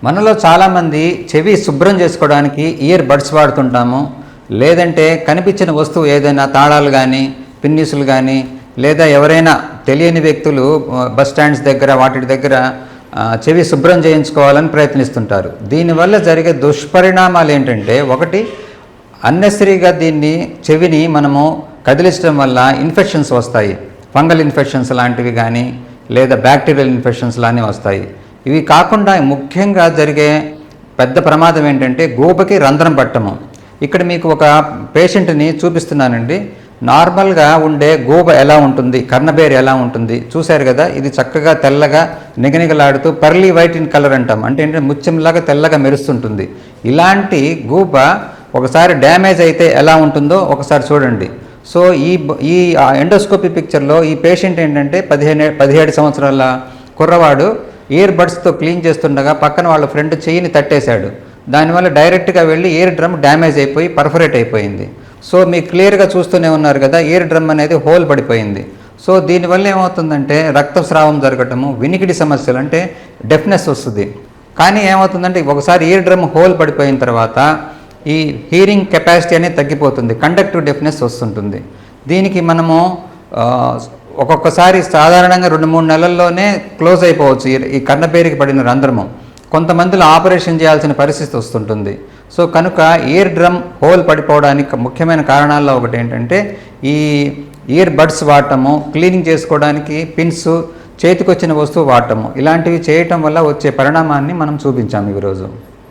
మనలో చాలామంది చెవి శుభ్రం చేసుకోవడానికి ఇయర్ బడ్స్ వాడుతుంటాము. లేదంటే కనిపించిన వస్తువు ఏదైనా తాళాలు కానీ పిన్నిసులు కానీ లేదా ఎవరైనా తెలియని వ్యక్తులు బస్ స్టాండ్స్ దగ్గర వాటి దగ్గర చెవి శుభ్రం చేయించుకోవాలని ప్రయత్నిస్తుంటారు. దీనివల్ల జరిగే దుష్పరిణామాలు ఏంటంటే, ఒకటి, అన్నెసరీగా చెవిని మనము కదిలించడం వల్ల ఇన్ఫెక్షన్స్ వస్తాయి. ఫంగల్ ఇన్ఫెక్షన్స్ లాంటివి కానీ లేదా బ్యాక్టీరియల్ ఇన్ఫెక్షన్స్ లాంటివి వస్తాయి. ఇవి కాకుండా ముఖ్యంగా జరిగే పెద్ద ప్రమాదం ఏంటంటే గూబకి రంధ్రం పట్టము. ఇక్కడ మీకు ఒక పేషెంట్ని చూపిస్తున్నానండి. నార్మల్గా ఉండే గూబ ఎలా ఉంటుంది, కర్ణబేరు ఎలా ఉంటుంది చూశారు కదా. ఇది చక్కగా తెల్లగా నిగనిగలాడుతూ పర్లీ వైట్ ఇన్ కలర్ అంటాం. అంటే ఏంటంటే ముత్యంలాగా తెల్లగా మెరుస్తుంటుంది. ఇలాంటి గూబ ఒకసారి డ్యామేజ్ అయితే ఎలా ఉంటుందో ఒకసారి చూడండి. సో ఈ ఎండోస్కోపీ పిక్చర్లో ఈ పేషెంట్ ఏంటంటే 17 సంవత్సరాల కుర్రవాడు ఇయర్ బడ్స్తో క్లీన్ చేస్తుండగా పక్కన వాళ్ళ ఫ్రెండ్ చెయ్యిని తట్టేశాడు. దానివల్ల డైరెక్ట్గా వెళ్ళి ఇయర్ డ్రమ్ డ్యామేజ్ అయిపోయి పర్ఫరేట్ అయిపోయింది. సో మీకు క్లియర్గా చూస్తూనే ఉన్నారు కదా, ఇయర్ డ్రమ్ అనేది హోల్ పడిపోయింది. సో దీనివల్ల ఏమవుతుందంటే రక్తస్రావం జరగటము, వినికిడి సమస్యలు అంటే డెఫ్నెస్ వస్తుంది. కానీ ఏమవుతుందంటే ఒకసారి ఇయర్ డ్రమ్ హోల్ పడిపోయిన తర్వాత ఈ హీరింగ్ కెపాసిటీ అనేది తగ్గిపోతుంది, కండక్టివ్ డెఫ్నెస్ వస్తుంటుంది. దీనికి మనము ఒక్కొక్కసారి సాధారణంగా 2-3 నెలల్లోనే క్లోజ్ అయిపోవచ్చు ఈ కర్ణబేరికి పడిన రంధ్రము. కొంతమందిలో ఆపరేషన్ చేయాల్సిన పరిస్థితి వస్తుంటుంది. సో కనుక ఇయర్ డ్రమ్ హోల్ పడిపోవడానికి ముఖ్యమైన కారణాల్లో ఒకటి ఏంటంటే ఈ ఇయర్ బడ్స్ వాడటము, క్లీనింగ్ చేసుకోవడానికి పిన్స్, చేతికొచ్చిన వస్తువు వాడటము, ఇలాంటివి చేయటం వల్ల వచ్చే పరిణామాన్ని మనం చూపించాము ఈరోజు.